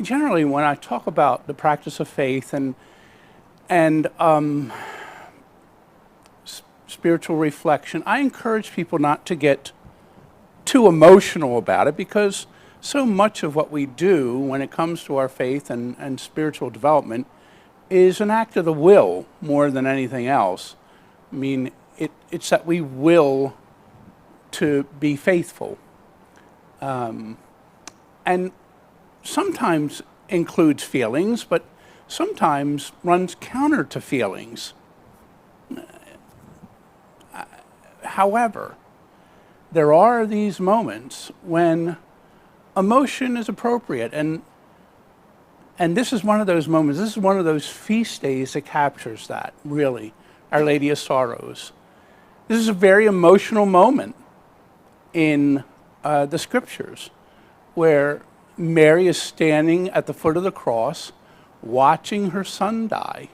generally, when I talk about the practice of faith and spiritual reflection, I encourage people not to get too emotional about it, because so much of what we do when it comes to our faith and spiritual development is an act of the will more than anything else. I mean, it's that we will to be faithful. And sometimes includes feelings, but sometimes runs counter to feelings. However, there are these moments when emotion is appropriate, and this is one of those moments. This is one of those feast days that captures that, really, Our Lady of Sorrows. This is a very emotional moment in the scriptures, where Mary is standing at the foot of the cross, watching her son die.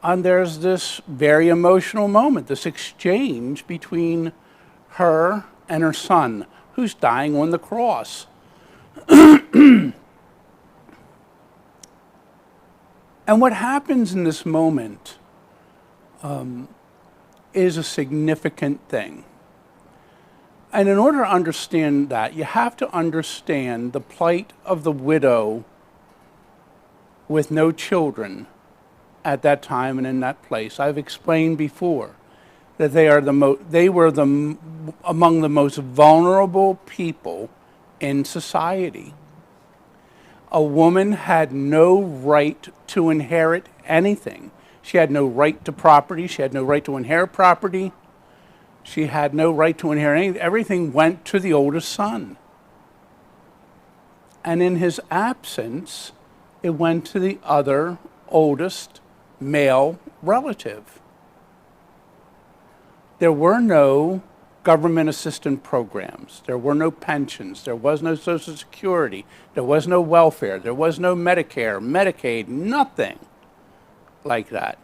And there's this very emotional moment, this exchange between her and her son, who's dying on the cross. And what happens in this moment is a significant thing. And in order to understand that, you have to understand the plight of the widow with no children at that time and in that place. I've explained before that they were among the most vulnerable people in society. A woman had no right to inherit anything. She had no right to property. She had no right to inherit property. She had no right to inherit anything. Everything went to the oldest son. And in his absence, it went to the other oldest male relative. There were no government assistance programs. There were no pensions. There was no Social Security. There was no welfare. There was no Medicare, Medicaid, nothing like that.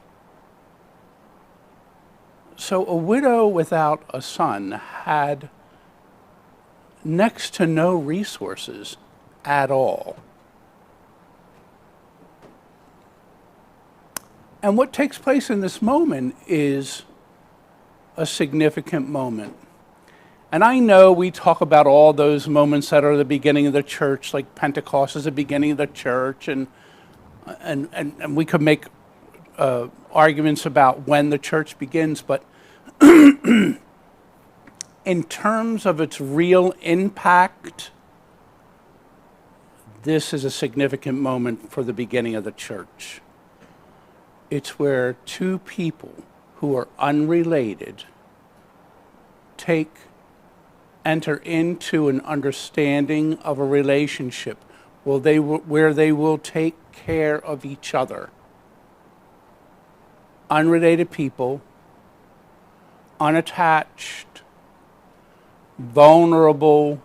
So a widow without a son had next to no resources at all. And what takes place in this moment is a significant moment. And I know we talk about all those moments that are the beginning of the church, like Pentecost is the beginning of the church, and we could make arguments about when the church begins, but in terms of its real impact, this is a significant moment for the beginning of the church. It's where two people who are unrelated enter into an understanding of a relationship where they will take care of each other. Unrelated people, unattached, vulnerable.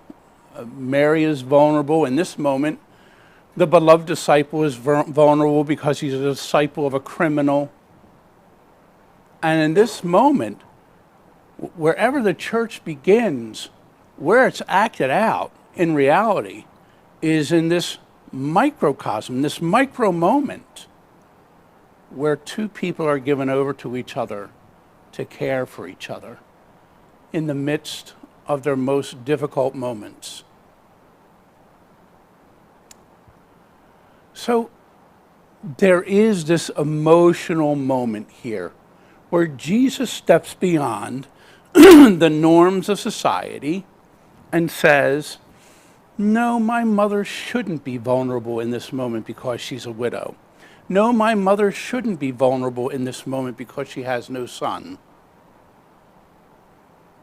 Mary is vulnerable. In this moment, the beloved disciple is vulnerable because he's a disciple of a criminal. And in this moment, wherever the church begins, where it's acted out in reality is in this microcosm, this micro moment, where two people are given over to each other to care for each other in the midst of their most difficult moments. So there is this emotional moment here where Jesus steps beyond the norms of society and says, no, my mother shouldn't be vulnerable in this moment because she's a widow. No, my mother shouldn't be vulnerable in this moment because she has no son.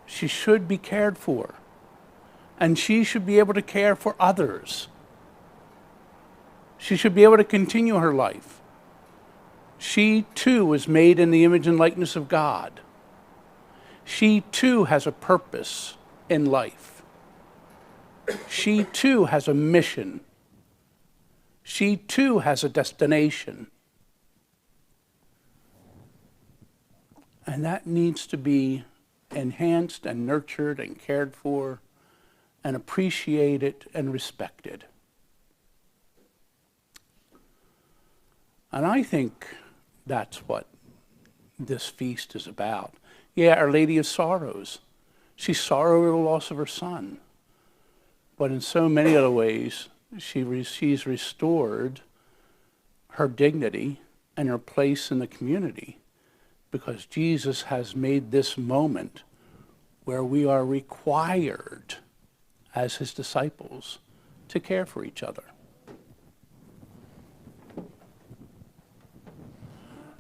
She should be cared for, and she should be able to care for others. She should be able to continue her life. She too was made in the image and likeness of God. She too has a purpose in life. She too has a mission. She too has a destination. And that needs to be enhanced and nurtured and cared for and appreciated and respected. And I think that's what this feast is about. Yeah, Our Lady of Sorrows. She sorrowed over the loss of her son. But in so many other ways, she's restored her dignity and her place in the community, because Jesus has made this moment where we are required as his disciples to care for each other.